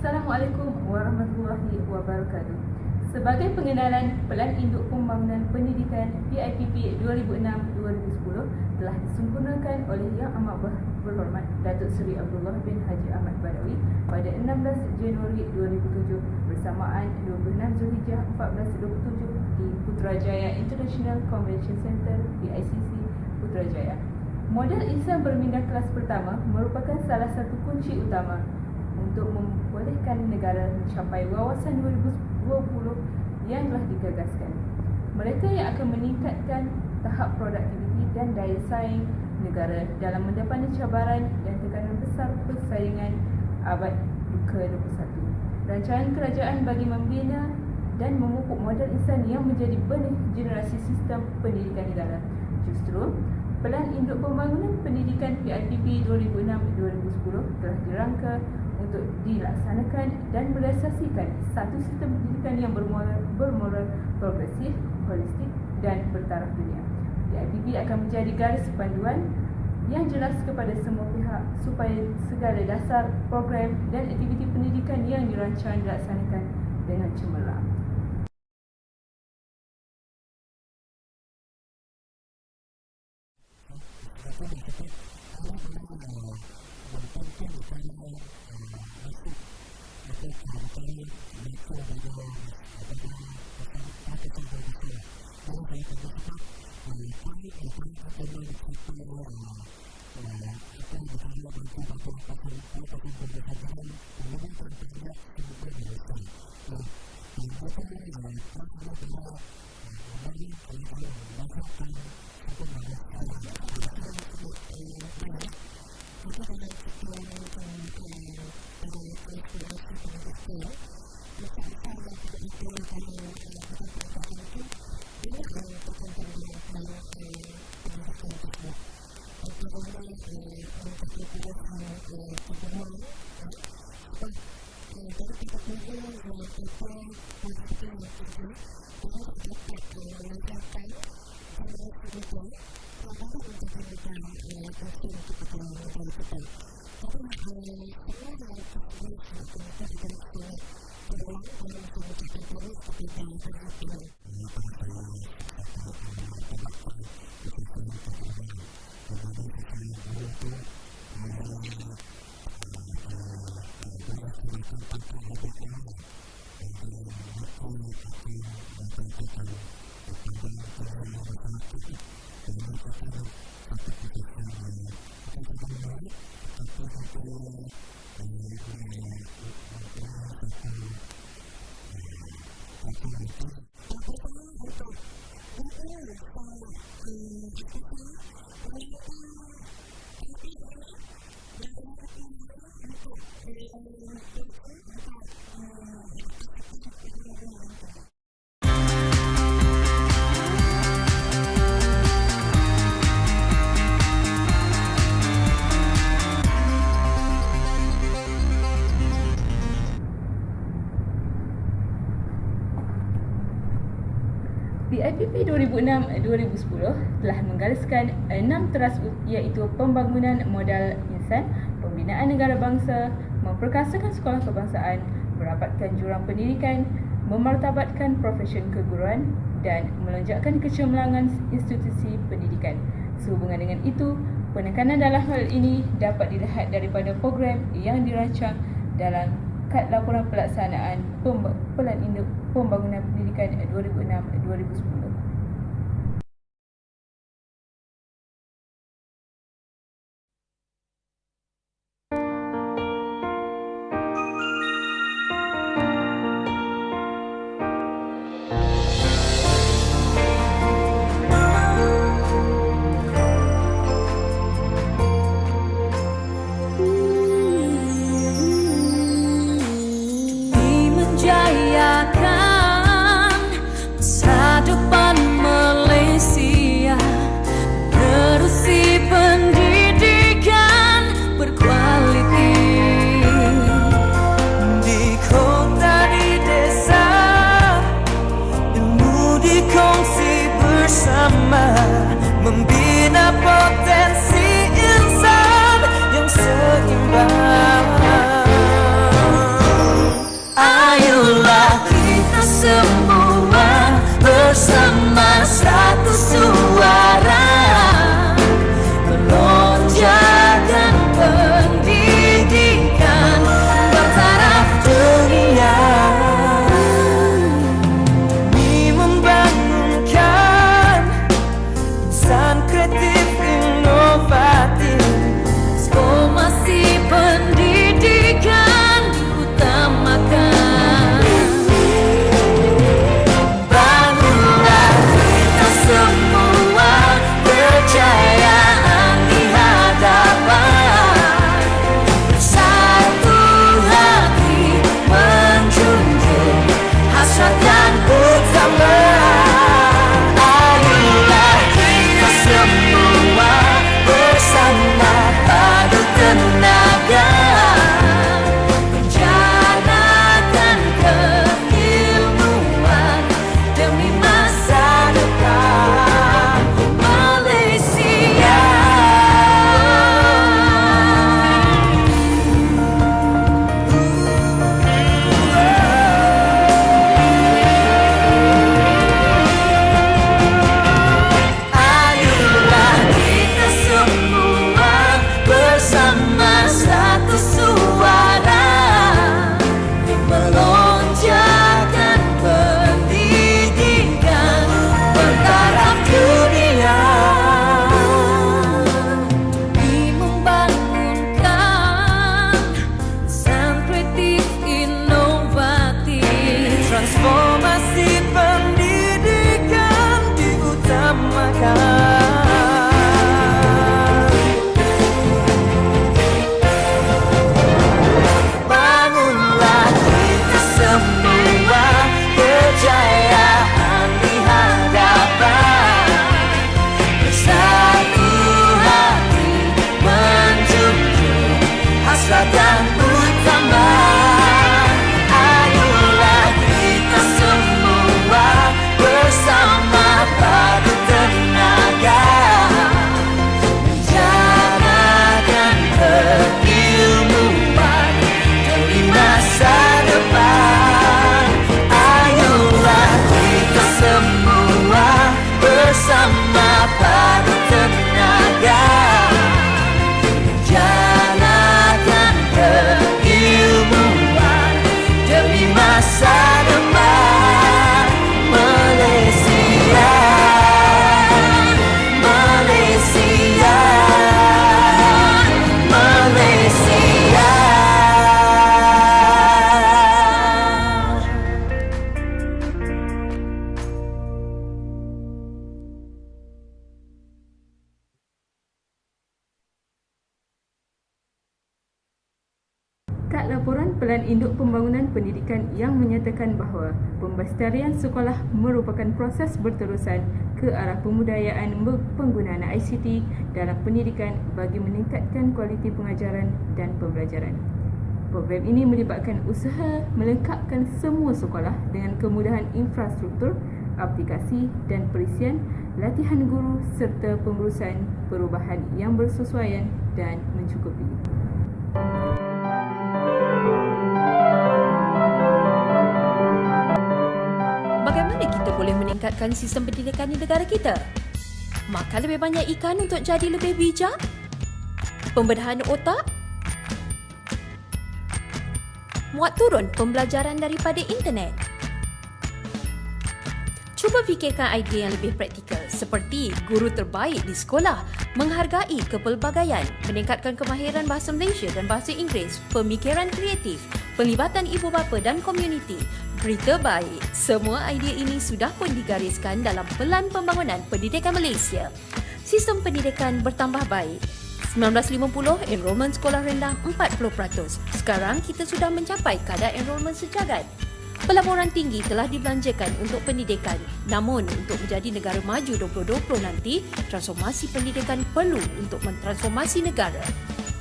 Assalamualaikum warahmatullahi wabarakatuh. Sebagai pengenalan, Pelan Induk Pembangunan Pendidikan PIPP 2006-2010 telah disempurnakan oleh Yang Amat Berhormat Datuk Seri Abdullah bin Haji Ahmad Badawi pada 16 Januari 2007 bersamaan 26 Zulhijjah 1427 di Putrajaya International Convention Centre PICC Putrajaya. Model insan berminda kelas pertama merupakan salah satu kunci utama untuk membolehkan negara mencapai wawasan 2020 yang telah digagaskan. Mereka yang akan meningkatkan tahap produktiviti dan daya saing negara dalam mendapati cabaran dan tekanan besar persaingan abad ke-21. Rancangan kerajaan bagi membina dan memupuk modal insan yang menjadi benih generasi sistem pendidikan negara. Justru, Pelan Induk Pembangunan Pendidikan PIPP 2006-2010 telah dirangka untuk dilaksanakan dan berasaskan satu sistem pendidikan yang bermoral, progresif, holistik dan bertaraf dunia. PIPP akan menjadi garis panduan yang jelas kepada semua pihak supaya segala dasar, program dan aktiviti pendidikan yang dirancang dilaksanakan dengan cemerlang. PIPP 2006-2010 telah menggariskan 6 teras iaitu pembangunan modal insan, pembinaan negara bangsa, memperkasakan sekolah kebangsaan, merapatkan jurang pendidikan, memartabatkan profesion keguruan dan melonjakkan kecemerlangan institusi pendidikan. Sehubungan dengan itu, penekanan dalam hal ini dapat dilihat daripada program yang dirancang dalam Kad Laporan Pelaksanaan Pelan Induk Pembangunan Pendidikan 2006-2010. Menjayakan masa depan Laporan Pelan Induk Pembangunan Pendidikan yang menyatakan bahawa pembestarian sekolah merupakan proses berterusan ke arah pembudayaan penggunaan ICT dalam pendidikan bagi meningkatkan kualiti pengajaran dan pembelajaran. Program ini melibatkan usaha melengkapkan semua sekolah dengan kemudahan infrastruktur, aplikasi dan perisian, latihan guru serta pengurusan perubahan yang bersesuaian dan mencukupi. Bagaimana kita boleh meningkatkan sistem pendidikan di negara kita? Makan lebih banyak ikan untuk jadi lebih bijak? Pembedahan otak? Muat turun pembelajaran daripada internet? Cuba fikirkan idea yang lebih praktikal seperti guru terbaik di sekolah, menghargai kepelbagaian, meningkatkan kemahiran bahasa Malaysia dan bahasa Inggeris, pemikiran kreatif, pelibatan ibu bapa dan komuniti, berita baik. Semua idea ini sudah pun digariskan dalam Pelan Pembangunan Pendidikan Malaysia. Sistem pendidikan bertambah baik. 1950, enrolment sekolah rendah 40%. Sekarang kita sudah mencapai kadar enrolment sejagat. Pelaburan tinggi telah dibelanjakan untuk pendidikan. Namun, untuk menjadi negara maju 2020 nanti, transformasi pendidikan perlu untuk mentransformasi negara.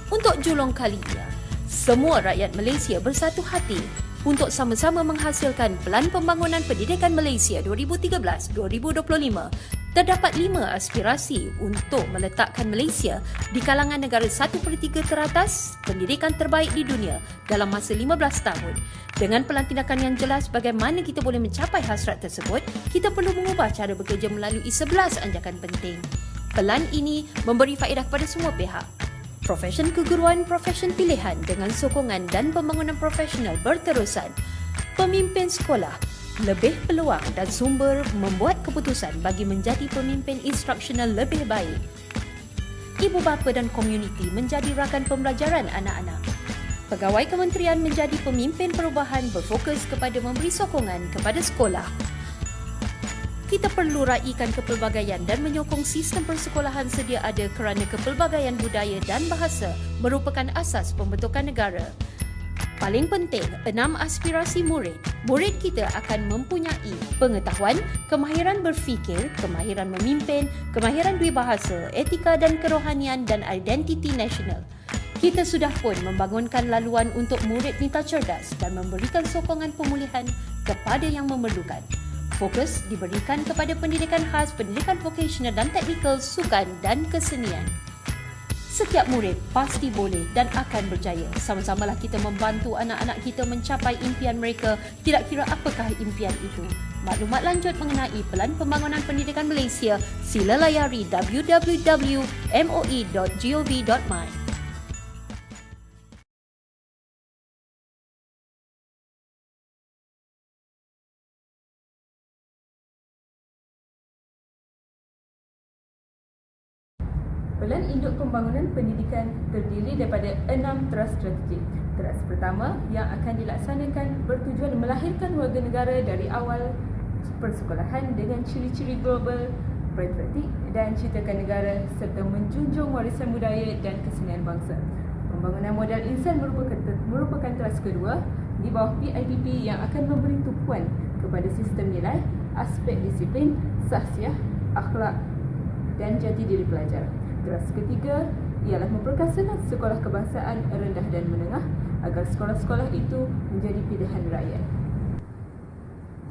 Untuk julung kalinya, semua rakyat Malaysia bersatu hati untuk sama-sama menghasilkan Pelan Pembangunan Pendidikan Malaysia 2013-2025. Terdapat 5 aspirasi untuk meletakkan Malaysia di kalangan negara 1/3 teratas pendidikan terbaik di dunia dalam masa 15 tahun. Dengan pelan tindakan yang jelas bagaimana kita boleh mencapai hasrat tersebut, kita perlu mengubah cara bekerja melalui 11 anjakan penting. Pelan ini memberi faedah kepada semua pihak. Profesion keguruan, profesion pilihan dengan sokongan dan pembangunan profesional berterusan. Pemimpin sekolah lebih peluang dan sumber membuat keputusan bagi menjadi pemimpin instruksional lebih baik. Ibu bapa dan komuniti menjadi rakan pembelajaran anak-anak. Pegawai kementerian menjadi pemimpin perubahan berfokus kepada memberi sokongan kepada sekolah. Kita perlu raikan kepelbagaian dan menyokong sistem persekolahan sedia ada kerana kepelbagaian budaya dan bahasa merupakan asas pembentukan negara. Paling penting, 6 aspirasi murid. Murid kita akan mempunyai pengetahuan, kemahiran berfikir, kemahiran memimpin, kemahiran dua bahasa, etika dan kerohanian dan identiti nasional. Kita sudah pun membangunkan laluan untuk murid minta cerdas dan memberikan sokongan pemulihan kepada yang memerlukan. Fokus diberikan kepada pendidikan khas, pendidikan vokasional dan teknikal, sukan dan kesenian. Setiap murid pasti boleh dan akan berjaya. Sama-samalah kita membantu anak-anak kita mencapai impian mereka, tidak kira apakah impian itu. Maklumat lanjut mengenai Pelan Pembangunan Pendidikan Malaysia, sila layari www.moe.gov.my. Pelan Induk Pembangunan Pendidikan terdiri daripada 6 teras strategik. Teras pertama yang akan dilaksanakan bertujuan melahirkan warga negara dari awal persekolahan dengan ciri-ciri global, patriotik dan ciptakan negara serta menjunjung warisan budaya dan kesenian bangsa. Pembangunan modal insan merupakan teras kedua di bawah PIPP yang akan memberi tumpuan kepada sistem nilai, aspek disiplin, sahsiah, akhlak dan jati diri pelajar. Teras ketiga ialah memperkasakan sekolah kebangsaan rendah dan menengah agar sekolah-sekolah itu menjadi pilihan rakyat.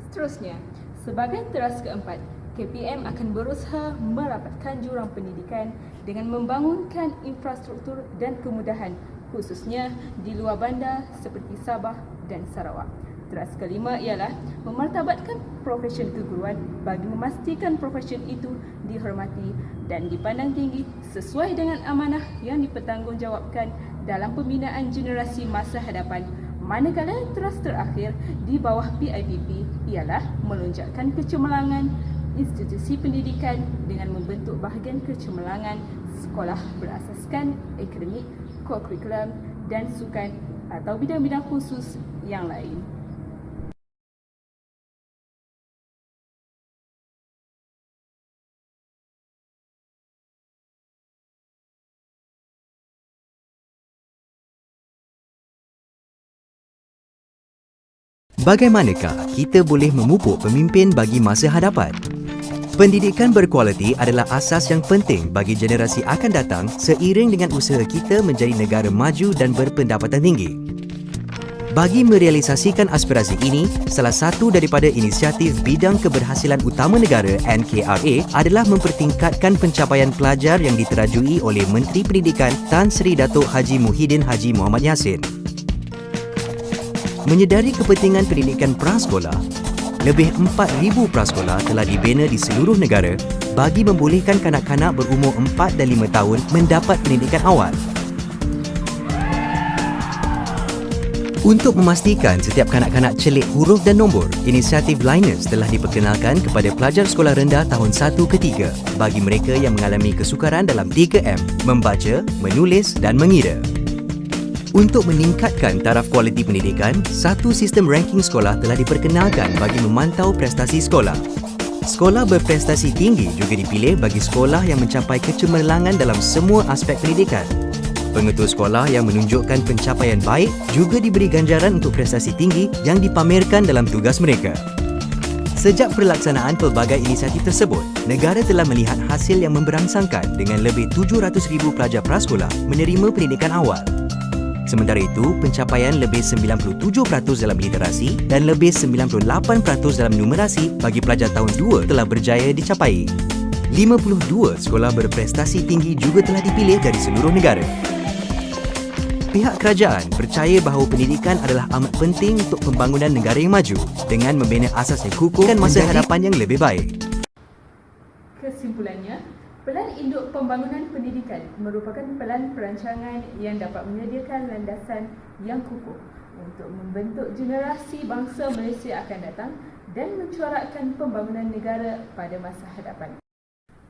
Seterusnya, sebagai teras keempat, KPM akan berusaha merapatkan jurang pendidikan dengan membangunkan infrastruktur dan kemudahan khususnya di luar bandar seperti Sabah dan Sarawak. Teras kelima ialah memartabatkan profesion keguruan bagi memastikan profesion itu dihormati dan dipandang tinggi sesuai dengan amanah yang dipertanggungjawabkan dalam pembinaan generasi masa hadapan. Manakala teras terakhir di bawah PIPP ialah melonjakkan kecemerlangan institusi pendidikan dengan membentuk bahagian kecemerlangan sekolah berasaskan akademik, co-curriculum dan sukan atau bidang-bidang khusus yang lain. Bagaimanakah kita boleh memupuk pemimpin bagi masa hadapan? Pendidikan berkualiti adalah asas yang penting bagi generasi akan datang seiring dengan usaha kita menjadi negara maju dan berpendapatan tinggi. Bagi merealisasikan aspirasi ini, salah satu daripada inisiatif bidang keberhasilan utama negara NKRA adalah mempertingkatkan pencapaian pelajar yang diterajui oleh Menteri Pendidikan Tan Sri Datuk Haji Muhyiddin Haji Mohamad Yassin. Menyedari kepentingan pendidikan prasekolah, lebih 4,000 prasekolah telah dibina di seluruh negara bagi membolehkan kanak-kanak berumur 4 dan 5 tahun mendapat pendidikan awal. Untuk memastikan setiap kanak-kanak celik huruf dan nombor, inisiatif Liners telah diperkenalkan kepada pelajar sekolah rendah tahun 1 ke 3 bagi mereka yang mengalami kesukaran dalam 3M, membaca, menulis dan mengira. Untuk meningkatkan taraf kualiti pendidikan, satu sistem ranking sekolah telah diperkenalkan bagi memantau prestasi sekolah. Sekolah berprestasi tinggi juga dipilih bagi sekolah yang mencapai kecemerlangan dalam semua aspek pendidikan. Pengetua sekolah yang menunjukkan pencapaian baik juga diberi ganjaran untuk prestasi tinggi yang dipamerkan dalam tugas mereka. Sejak pelaksanaan pelbagai inisiatif tersebut, negara telah melihat hasil yang memberangsangkan dengan lebih 700,000 pelajar prasekolah menerima pendidikan awal. Sementara itu, pencapaian lebih 97% dalam literasi dan lebih 98% dalam numerasi bagi pelajar tahun 2 telah berjaya dicapai. 52 sekolah berprestasi tinggi juga telah dipilih dari seluruh negara. Pihak kerajaan percaya bahawa pendidikan adalah amat penting untuk pembangunan negara yang maju dengan membina asas yang kukuh dan masa hadapan yang lebih baik. Kesimpulannya, pelan induk pembangunan pendidikan merupakan pelan perancangan yang dapat menyediakan landasan yang kukuh untuk membentuk generasi bangsa Malaysia akan datang dan mencorakkan pembangunan negara pada masa hadapan.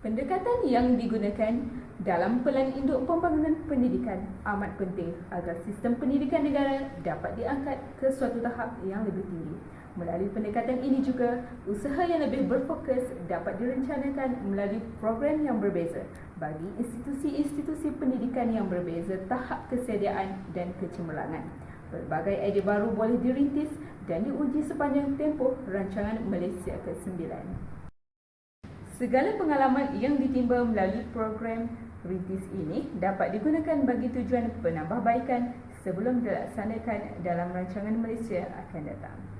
Pendekatan yang digunakan dalam pelan induk pembangunan pendidikan amat penting agar sistem pendidikan negara dapat diangkat ke suatu tahap yang lebih tinggi. Melalui pendekatan ini juga, usaha yang lebih berfokus dapat direncanakan melalui program yang berbeza bagi institusi-institusi pendidikan yang berbeza tahap kesediaan dan kecemerlangan. Pelbagai idea baru boleh dirintis dan diuji sepanjang tempoh rancangan Malaysia ke-9. Segala pengalaman yang ditimba melalui program rintis ini dapat digunakan bagi tujuan penambahbaikan sebelum dilaksanakan dalam rancangan Malaysia akan datang.